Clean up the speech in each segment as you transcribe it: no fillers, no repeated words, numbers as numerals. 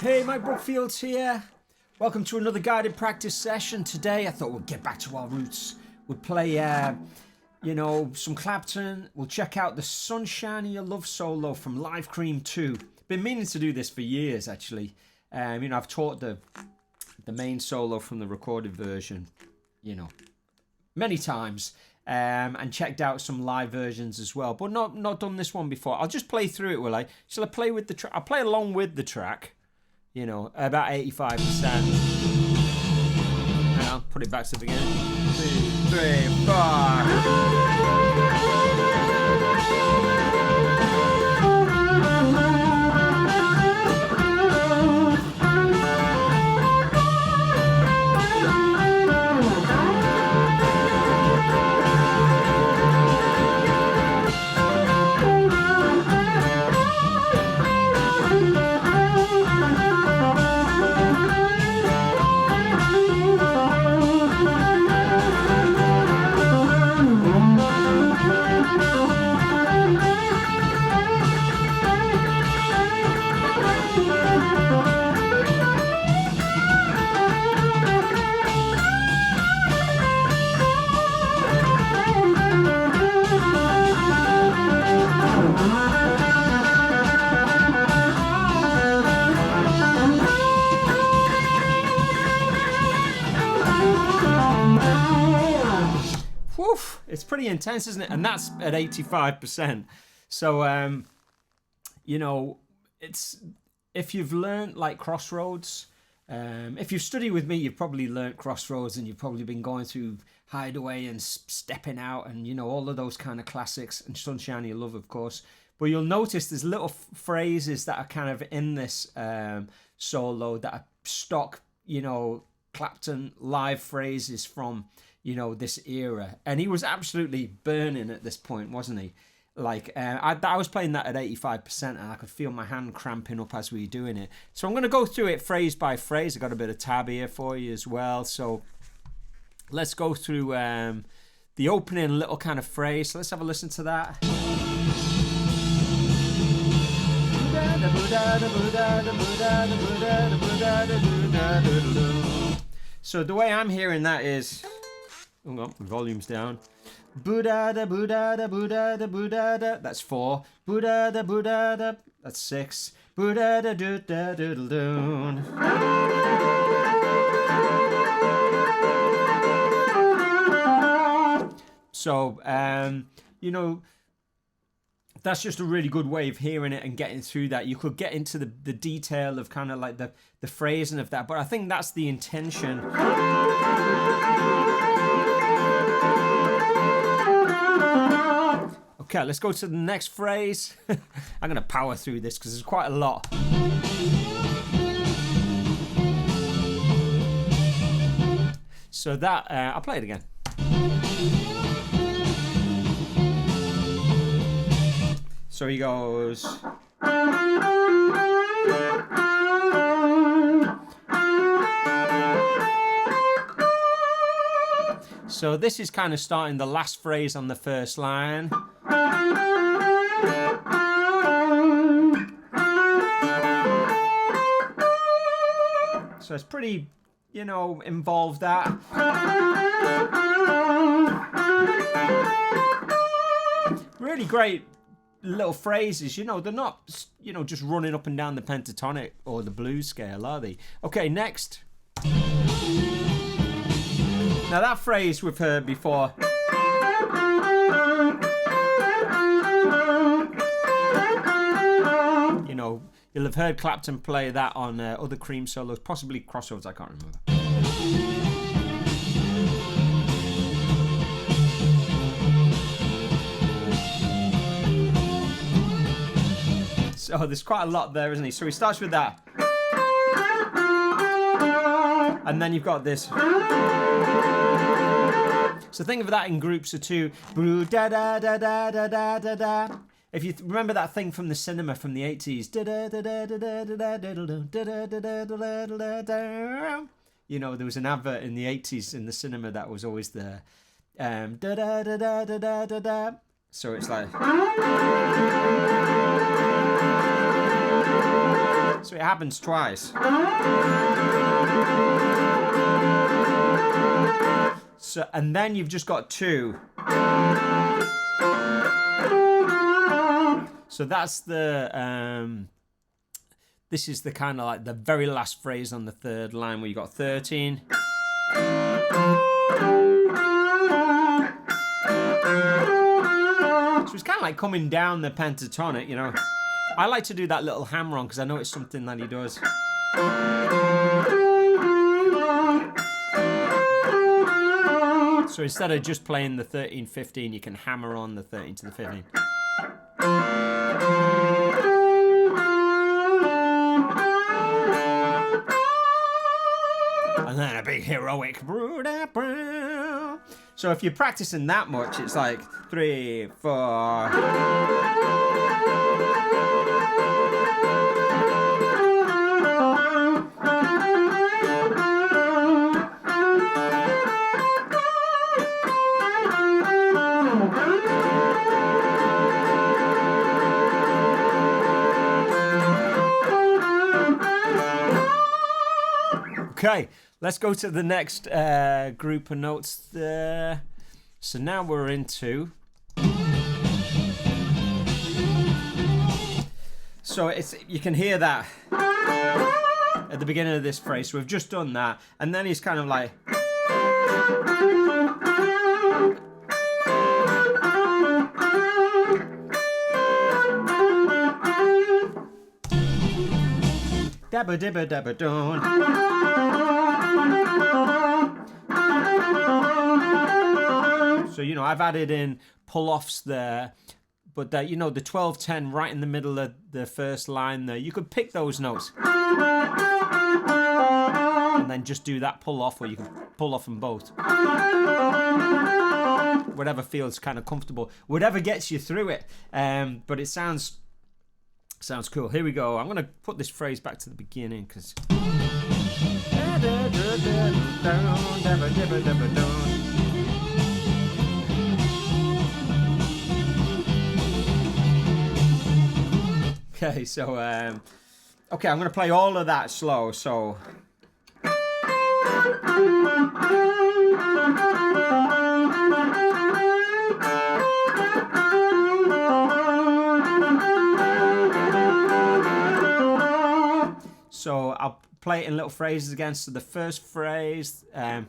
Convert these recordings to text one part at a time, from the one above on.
Hey, Mike Brookfields here. Welcome to another guided practice session. Today I thought we'd get back to our roots. We'll play, some Clapton. We'll check out the Sunshine of Your Love solo from Live Cream 2. Been meaning to do this for years, actually. I've taught the main solo from the recorded version, many times. And checked out some live versions as well, but not done this one before. I'll just play through it, will I? Shall I play with the track? I'll play along with the track, about 85%. And I'll put it back to the beginning. 2, 3, 4. It's pretty intense, isn't it? And that's at 85%. So, it's if you've learned like Crossroads, if you've studied with me, you've probably learned Crossroads, and you've probably been going through Hideaway and Stepping Out, and all of those kind of classics, and Sunshine of Your Love, of course. But you'll notice there's little phrases that are kind of in this solo that are stock, Clapton live phrases from this era. And he was absolutely burning at this point, wasn't he? Like I was playing that at 85%, and I could feel my hand cramping up as we were doing it. So I'm going to go through it phrase by phrase. I got a bit of tab here for you as well. So let's go through the opening little kind of phrase. So let's have a listen to that. So the way I'm hearing that is, hang on, volume's down. Buddha da Buddha da Buddha da Buddha da. That's 4. Buddha da Buddha da. That's 6. Buddha da do da doodle doon. So that's just a really good way of hearing it and getting through that. You could get into the detail of kind of like the phrasing of that, but I think that's the intention. Okay, let's go to the next phrase. I'm going to power through this because there's quite a lot. So that, I'll play it again. So he goes. So this is kind of starting the last phrase on the first line. So it's pretty, involved that. Really great little phrases, they're not, just running up and down the pentatonic or the blues scale, are they? Okay, next. Now that phrase we've heard before. You'll have heard Clapton play that on other Cream solos, possibly Crossroads, I can't remember. So there's quite a lot there, isn't he? So he starts with that. And then you've got this. So think of that in groups of 2. Da da da da da da da da. If you remember that thing from the cinema from the 80s. There was an advert in the 80s in the cinema that was always there. So it's like. So it happens twice. So, and then you've just got 2. So that's the, this is the kind of like the very last phrase on the 3rd line where you got 13. So it's kind of like coming down the pentatonic, you know. I like to do that little hammer on because I know it's something that he does. So instead of just playing the 13, 15, you can hammer on the 13 to the 15. And then a big heroic. So if you're practicing that much, it's like 3, 4. Okay, let's go to the next group of notes there. So now we're into... So it's, you can hear that at the beginning of this phrase. So we've just done that. And then he's kind of like... Dabba dibba dabba don. So, you know, I've added in pull-offs there, but that, you know, the 12-10 right in the middle of the first line there, you could pick those notes and then just do that pull-off, or you can pull off them both. Whatever feels kind of comfortable, whatever gets you through it. But it sounds cool. Here we go. I'm going to put this phrase back to the beginning because... Okay, so, okay, I'm going to play all of that slow, so... So I'll play it in little phrases again. So the first phrase, then,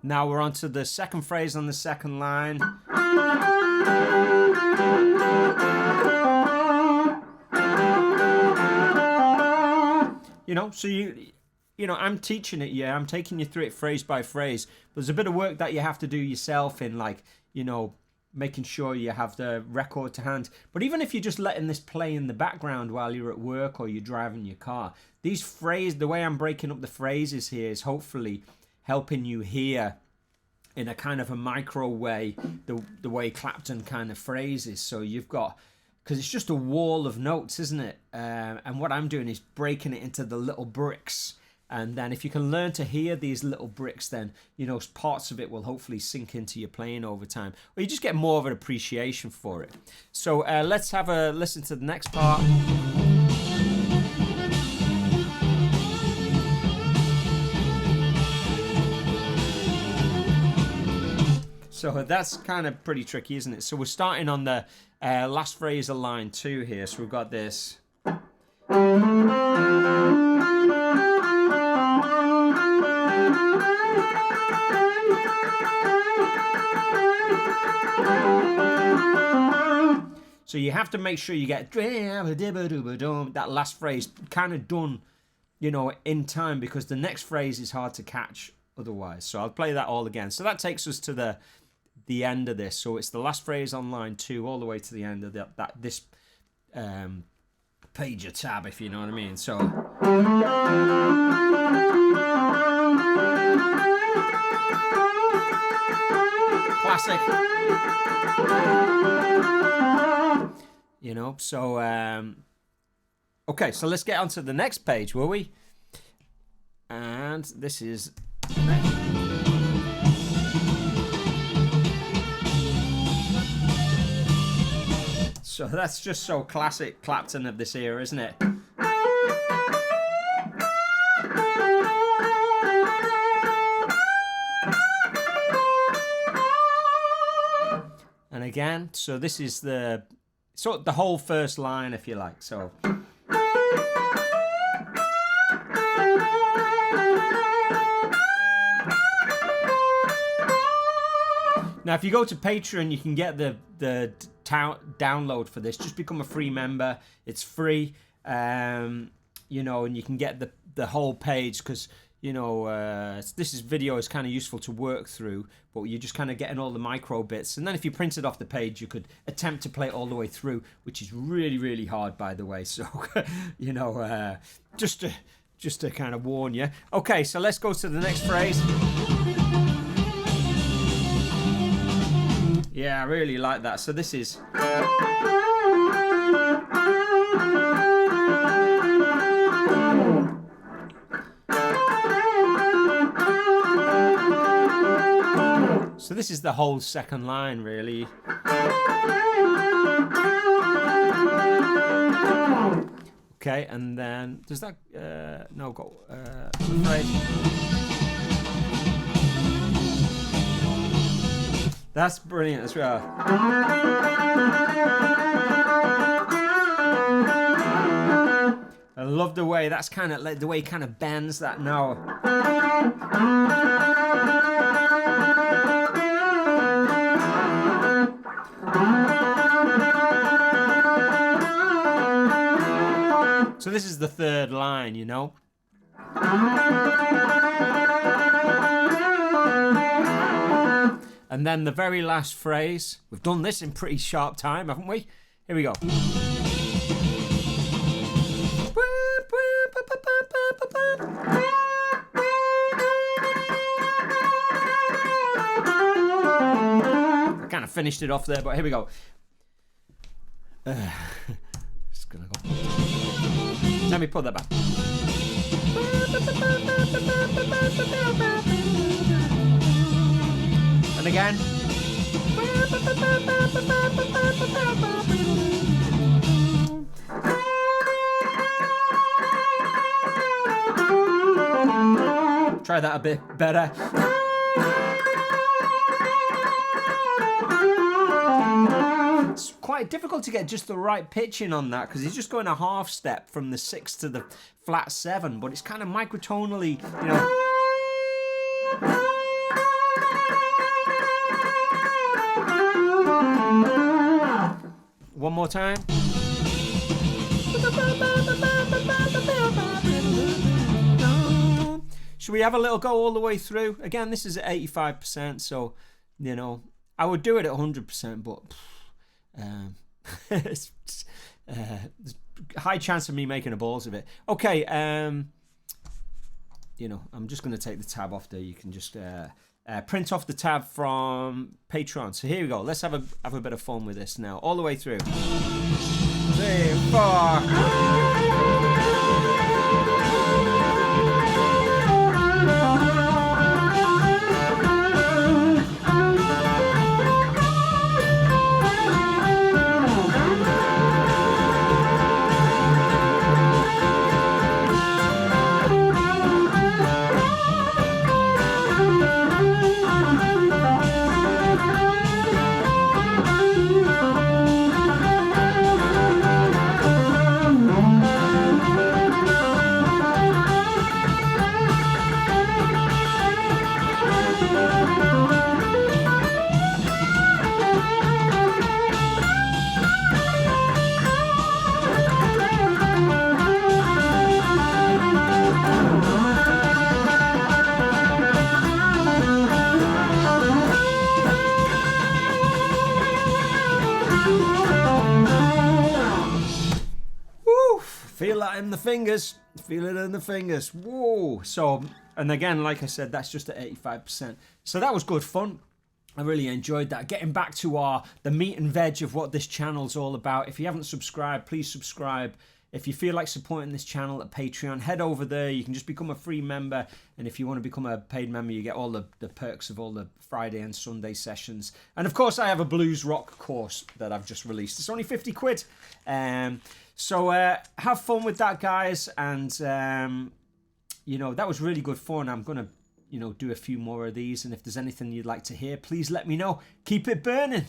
now we're on to the second phrase on the second line. You know, so you know, I'm teaching it, yeah, I'm taking you through it phrase by phrase. But there's a bit of work that you have to do yourself in, like, you know, making sure you have the record to hand. But even if you're just letting this play in the background while you're at work or you're driving your car, these phrases, the way I'm breaking up the phrases here is hopefully helping you hear in a kind of a micro way the way Clapton kind of phrases. So you've got... because it's just a wall of notes, isn't it? And what I'm doing is breaking it into the little bricks. And then if you can learn to hear these little bricks, then, you know, parts of it will hopefully sink into your playing over time. Or you just get more of an appreciation for it. So let's have a listen to the next part. So that's kind of pretty tricky, isn't it? So we're starting on the last phrase of line 2 here. So we've got this. So you have to make sure you get that last phrase kind of done, you know, in time, because the next phrase is hard to catch otherwise. So I'll play that all again. So that takes us to the end of this. So it's the last phrase on line 2 all the way to the end of this page or tab, if you know what I mean. So classic, you know. So Okay, so let's get on to the next page, will we? And this is... So that's just so classic Clapton of this era, isn't it? And again, so this is the whole first line, if you like. So now, if you go to Patreon, you can get the download for this. Just become a free member. It's free, you know, and you can get the whole page because, you know, this video is kind of useful to work through, but you're just kind of getting all the micro bits. And then if you print it off the page, you could attempt to play it all the way through, which is really, really hard, by the way. So, you know, just to kind of warn you. Okay, so let's go to the next phrase. Yeah, I really like that. So this is... So this is the whole second line, really. Okay, and then... Does that... no, go... That's brilliant as well. I love the way that's kind of like the way he kind of bends that note. So this is the third line, you know. And then the very last phrase. We've done this in pretty sharp time, haven't we? Here we go. I kind of finished it off there, but here we go. Just gonna go. Let me put that back. And again. Try that a bit better. It's quite difficult to get just the right pitching on that because he's just going a half step from the 6 to the flat 7, but it's kind of microtonally, you know. One more time. Should we have a little go all the way through? Again, this is at 85%, so, you know, I would do it at 100%, but it's there's a high chance of me making a balls of it. Okay, you know, I'm just going to take the tab off there. You can just print off the tab from Patreon. So here we go. Let's have a bit of fun with this now, all the way through. 3, 4. Feel that in the fingers. Feel it in the fingers. Whoa. So, and again, like I said, that's just at 85%. So that was good fun. I really enjoyed that. Getting back to the meat and veg of what this channel's all about. If you haven't subscribed, please subscribe. If you feel like supporting this channel at Patreon, head over there. You can just become a free member. And if you want to become a paid member, you get all the perks of all the Friday and Sunday sessions. And of course, I have a blues rock course that I've just released. It's only 50 quid. So have fun with that, guys. And, that was really good fun. I'm going to, do a few more of these. And if there's anything you'd like to hear, please let me know. Keep it burning.